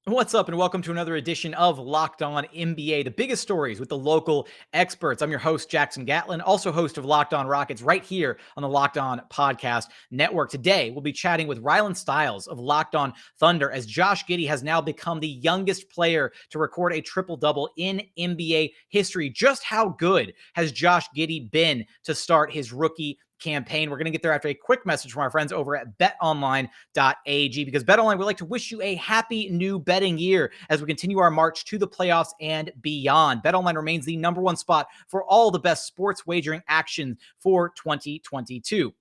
What's up, and welcome to another edition of Locked On NBA, the biggest stories with the local experts. I'm your host, Jackson Gatlin, also host of Locked On Rockets right here on the Locked On Podcast Network. Today, we'll be chatting with Rylan Stiles of Locked On Thunder, as Josh Giddey has now become the youngest player to record a triple-double in NBA history. Just how good has Josh Giddey been to start his rookie campaign? We're going to get there after a quick message from our friends over at betonline.ag, because BetOnline would like to wish you a happy new betting year as we continue our march to the playoffs and beyond. BetOnline remains the number one spot for all the best sports wagering action for 2022.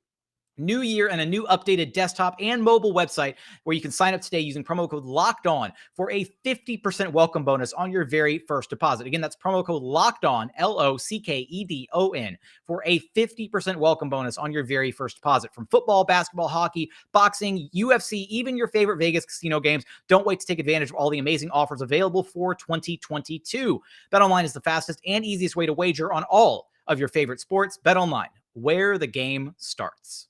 New year and a new updated desktop and mobile website where you can sign up today using promo code Locked On for a 50% welcome bonus on your very first deposit. Again, that's promo code Locked On, LOCKEDON, for a 50% welcome bonus on your very first deposit. From football, basketball, hockey, boxing, UFC, even your favorite Vegas casino games, don't wait to take advantage of all the amazing offers available for 2022. BetOnline is the fastest and easiest way to wager on all of your favorite sports. BetOnline, where the game starts.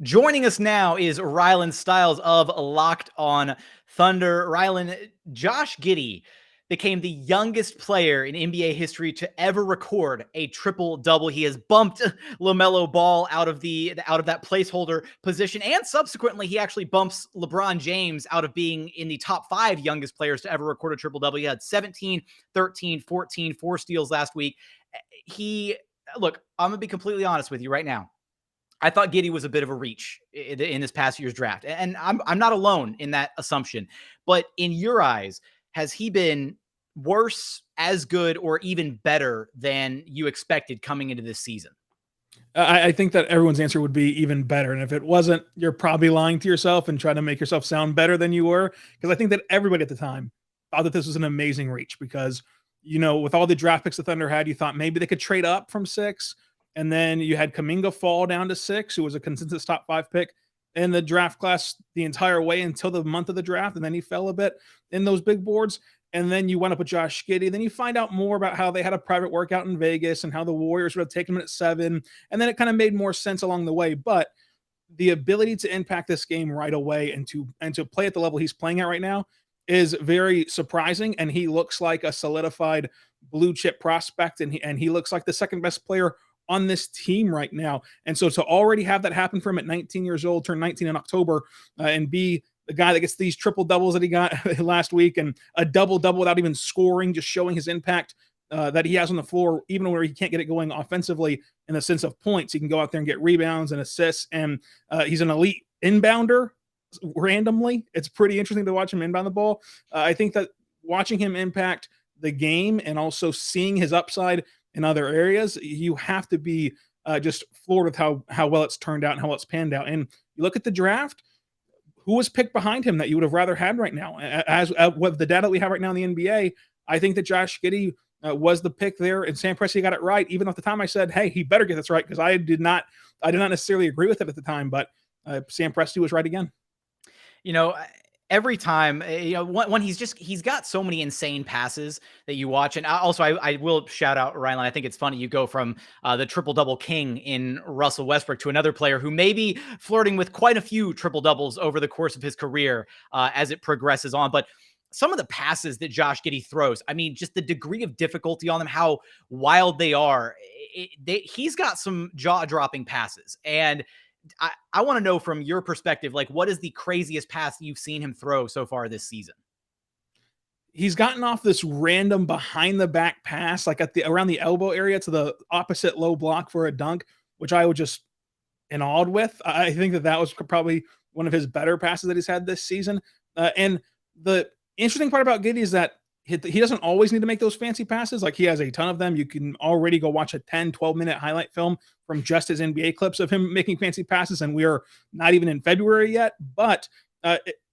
Joining us now is Rylan Stiles of Locked On Thunder. Rylan, Josh Giddey became the youngest player in NBA history to ever record a triple-double. He has bumped LaMelo Ball out of that placeholder position, and subsequently he actually bumps LeBron James out of being in the top 5 youngest players to ever record a triple-double. He had 17, 13, 14, 4 steals last week. Look, I'm going to be completely honest with you right now. I thought Giddey was a bit of a reach in this past year's draft. And I'm not alone in that assumption. But in your eyes, has he been worse, as good, or even better than you expected coming into this season? I think that everyone's answer would be even better. And if it wasn't, you're probably lying to yourself and trying to make yourself sound better than you were. Because I think that everybody at the time thought that this was an amazing reach because, with all the draft picks the Thunder had, you thought maybe they could trade up from 6. And then you had Kuminga fall down to 6, who was a consensus top 5 pick in the draft class the entire way until the month of the draft. And then he fell a bit in those big boards. And then you went up with Josh Giddey. Then you find out more about how they had a private workout in Vegas and how the Warriors would have taken him at 7. And then it kind of made more sense along the way. But the ability to impact this game right away and to play at the level he's playing at right now is very surprising. And he looks like a solidified blue chip prospect. And he looks like the second best player on this team right now. And so to already have that happen for him at 19 years old, turn 19 in October, and be the guy that gets these triple doubles that he got last week and a double without even scoring, just showing his impact that he has on the floor, even where he can't get it going offensively in the sense of points. He can go out there and get rebounds and assists, and he's an elite inbounder randomly. It's pretty interesting to watch him inbound the ball. I think that watching him impact the game and also seeing his upside in other areas, you have to be just floored with how well it's turned out and how well it's panned out. And you look at the draft, who was picked behind him that you would have rather had right now? As with the data that we have right now in the NBA, I think that Josh Giddey was the pick there, and Sam Presti got it right. Even at the time I said, hey, he better get this right, because I did not necessarily agree with it at the time, but Sam Presti was right again. Every time, when he's got so many insane passes that you watch. And also I will shout out Rylan. I think it's funny. You go from the triple double king in Russell Westbrook to another player who may be flirting with quite a few triple doubles over the course of his career as it progresses on. But some of the passes that Josh Giddey throws, I mean, just the degree of difficulty on them, how wild they are. He's got some jaw-dropping passes. And I want to know from your perspective, like, what is the craziest pass you've seen him throw so far this season? He's gotten off this random behind the back pass, like around the elbow area to the opposite low block for a dunk, which I was just awed with. I think that was probably one of his better passes that he's had this season. And the interesting part about Giddey is that he doesn't always need to make those fancy passes. Like, he has a ton of them. You can already go watch a 10, 12-minute highlight film from just his NBA clips of him making fancy passes, and we are not even in February yet. But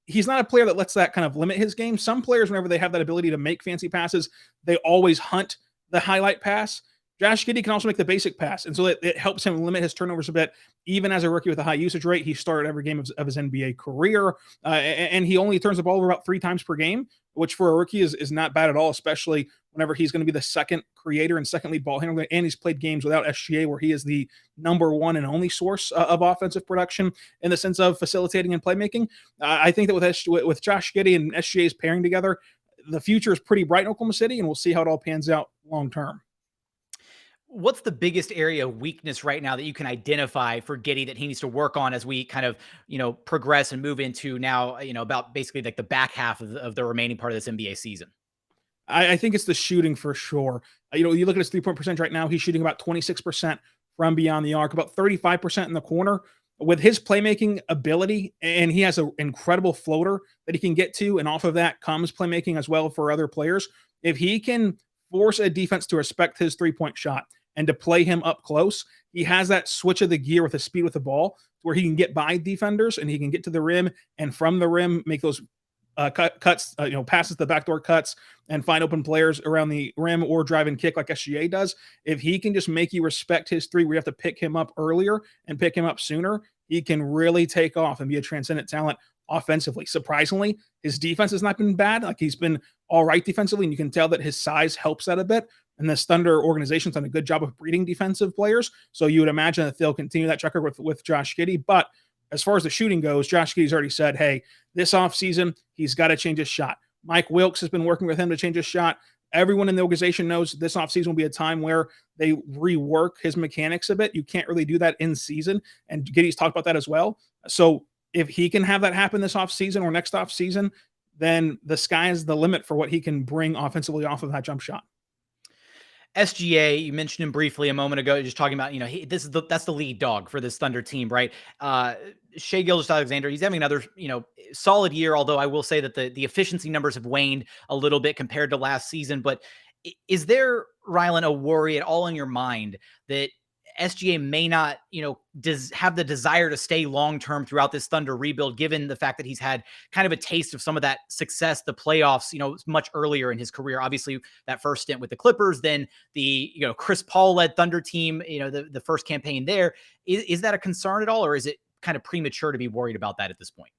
he's not a player that lets that kind of limit his game. Some players, whenever they have that ability to make fancy passes, they always hunt the highlight pass. Josh Giddey can also make the basic pass, and so it helps him limit his turnovers a bit. Even as a rookie with a high usage rate, he started every game of his NBA career, and he only turns the ball over about 3 times per game, which for a rookie is not bad at all, especially whenever he's going to be the second creator and second lead ball handler. And he's played games without SGA where he is the number one and only source of offensive production in the sense of facilitating and playmaking. I think that with Josh Giddey and SGA's pairing together, the future is pretty bright in Oklahoma City, and we'll see how it all pans out long term. What's the biggest area of weakness right now that you can identify for Giddey that he needs to work on as we kind of, progress and move into now, about basically like the back half of the remaining part of this NBA season? I think it's the shooting for sure. You look at his 3-point percentage right now, he's shooting about 26% from beyond the arc, about 35% in the corner. With his playmaking ability, and he has an incredible floater that he can get to, and off of that comes playmaking as well for other players. If he can force a defense to respect his 3-point shot and to play him up close, he has that switch of the gear with the speed with the ball where he can get by defenders and he can get to the rim, and from the rim make those cuts, passes the backdoor cuts and find open players around the rim or drive and kick like SGA does. If he can just make you respect his 3, we have to pick him up earlier and pick him up sooner, he can really take off and be a transcendent talent offensively. Surprisingly, his defense has not been bad. Like, he's been all right defensively, and you can tell that his size helps that a bit. And this Thunder organization's done a good job of breeding defensive players. So you would imagine that they'll continue that track record with Josh Giddey. But as far as the shooting goes, Josh Giddey's already said, hey, this offseason, he's got to change his shot. Mike Wilkes has been working with him to change his shot. Everyone in the organization knows this offseason will be a time where they rework his mechanics a bit. You can't really do that in season. And Giddey's talked about that as well. So if he can have that happen this offseason or next offseason, then the sky is the limit for what he can bring offensively off of that jump shot. SGA, you mentioned him briefly a moment ago, just talking about, that's the lead dog for this Thunder team, right? Shai Gilgeous-Alexander, he's having another, solid year, although I will say that the efficiency numbers have waned a little bit compared to last season. But is there, Rylan, a worry at all in your mind that SGA may not, have the desire to stay long-term throughout this Thunder rebuild, given the fact that he's had kind of a taste of some of that success, the playoffs, much earlier in his career? Obviously, that first stint with the Clippers, then the, Chris Paul-led Thunder team, the first campaign there. Is that a concern at all, or is it kind of premature to be worried about that at this point?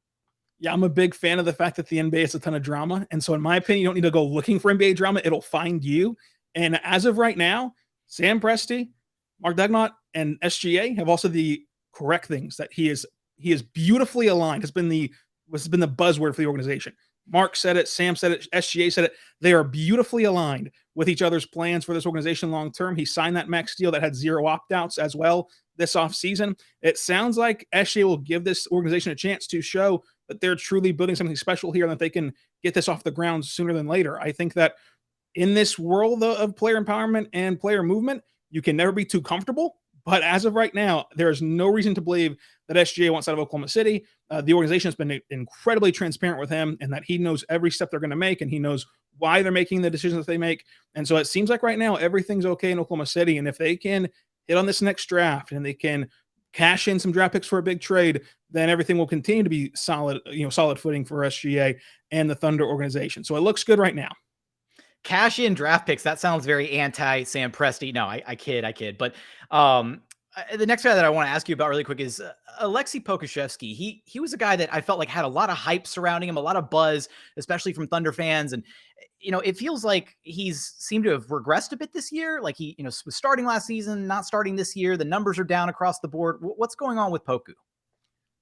Yeah, I'm a big fan of the fact that the NBA has a ton of drama. And so in my opinion, you don't need to go looking for NBA drama. It'll find you. And as of right now, Sam Presti, Mark Dagnott, and SGA have also the correct things, that he is beautifully aligned. Has been the buzzword for the organization. Mark said it, Sam said it, SGA said it. They are beautifully aligned with each other's plans for this organization long term. He signed that max deal that had 0 opt-outs as well this offseason. It sounds like SGA will give this organization a chance to show that they're truly building something special here and that they can get this off the ground sooner than later. I think that in this world of player empowerment and player movement, you can never be too comfortable. But as of right now, there's no reason to believe that SGA wants out of Oklahoma City. The organization has been incredibly transparent with him, and that he knows every step they're going to make, and he knows why they're making the decisions that they make. And so it seems like right now everything's okay in Oklahoma City. And if they can hit on this next draft and they can cash in some draft picks for a big trade, then everything will continue to be solid, solid footing for SGA and the Thunder organization. So it looks good right now. Cash in draft picks. That sounds very anti Sam Presti. No, I kid. But the next guy that I want to ask you about really quick is Aleksej Pokusevski. He was a guy that I felt like had a lot of hype surrounding him, a lot of buzz, especially from Thunder fans. And, it feels like he's seemed to have regressed a bit this year. Like he, was starting last season, not starting this year. The numbers are down across the board. What's going on with Poku?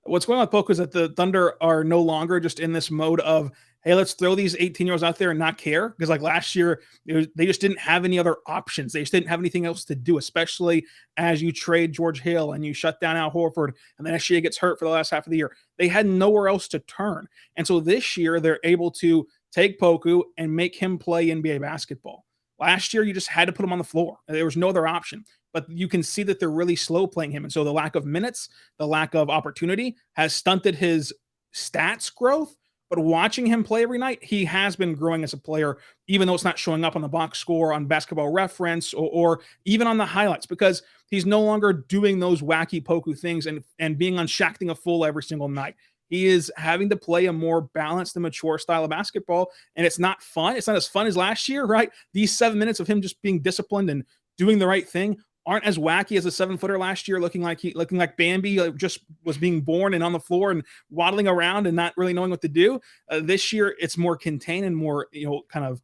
What's going on with Poku is that the Thunder are no longer just in this mode of, hey, let's throw these 18-year-olds out there and not care. Because like last year, they just didn't have any other options. They just didn't have anything else to do, especially as you trade George Hill and you shut down Al Horford, and then SGA gets hurt for the last half of the year. They had nowhere else to turn. And so this year, they're able to take Poku and make him play NBA basketball. Last year, you just had to put him on the floor. There was no other option. But you can see that they're really slow playing him. And so the lack of minutes, the lack of opportunity has stunted his stats growth. But watching him play every night, he has been growing as a player, even though it's not showing up on the box score, on Basketball Reference, or even on the highlights, because he's no longer doing those wacky Poku things and being on Shaqting a Fool every single night. He is having to play a more balanced and mature style of basketball, and it's not fun. It's not as fun as last year, right? These 7 minutes of him just being disciplined and doing the right thing, aren't as wacky as a 7-footer last year, looking like Bambi just was being born and on the floor and waddling around and not really knowing what to do. This year, it's more contained and more, kind of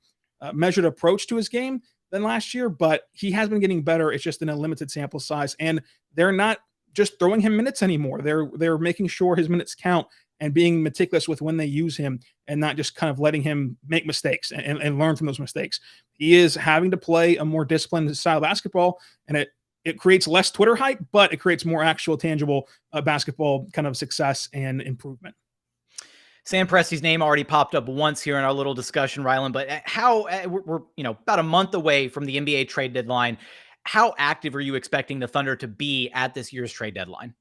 measured approach to his game than last year, but he has been getting better. It's just in a limited sample size, and they're not just throwing him minutes anymore. They're making sure his minutes count and being meticulous with when they use him and not just kind of letting him make mistakes and learn from those mistakes. He is having to play a more disciplined style of basketball, and it creates less Twitter hype, but it creates more actual tangible basketball kind of success and improvement. Sam Presti's name already popped up once here in our little discussion, Rylan, but how we're about a month away from the NBA trade deadline. How active are you expecting the Thunder to be at this year's trade deadline?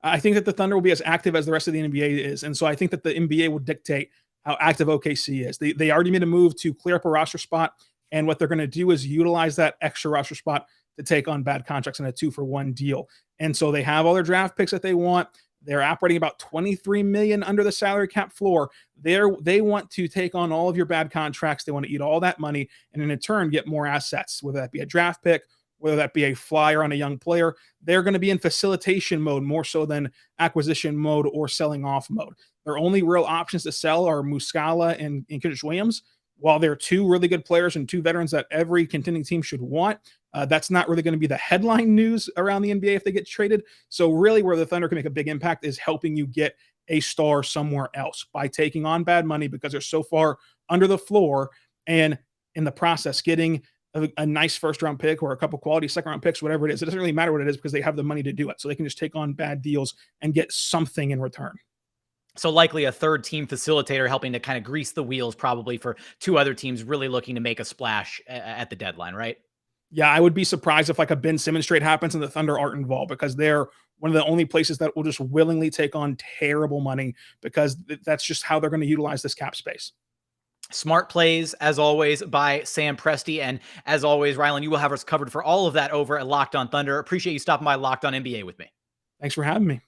I think that the Thunder will be as active as the rest of the NBA is. And so I think that the NBA will dictate how active OKC is. They already made a move to clear up a roster spot. And what they're going to do is utilize that extra roster spot to take on bad contracts in a 2-for-1 deal. And so they have all their draft picks that they want. They're operating about $23 million under the salary cap floor. They want to take on all of your bad contracts. They want to eat all that money and in turn get more assets, whether that be a draft pick, whether that be a flyer on a young player. They're going to be in facilitation mode more so than acquisition mode or selling off mode. Their only real options to sell are Muscala and Giddey-Williams. While they're two really good players and two veterans that every contending team should want, that's not really going to be the headline news around the NBA if they get traded. So really where the Thunder can make a big impact is helping you get a star somewhere else by taking on bad money because they're so far under the floor, and in the process getting a nice first-round pick or a couple quality second-round picks, whatever it is. It doesn't really matter what it is because they have the money to do it. So they can just take on bad deals and get something in return. So likely a third team facilitator helping to kind of grease the wheels probably for two other teams really looking to make a splash at the deadline, right? Yeah, I would be surprised if like a Ben Simmons trade happens and the Thunder aren't involved because they're one of the only places that will just willingly take on terrible money because that's just how they're going to utilize this cap space. Smart plays, as always, by Sam Presti. And as always, Rylan, you will have us covered for all of that over at Locked On Thunder. Appreciate you stopping by Locked On NBA with me. Thanks for having me.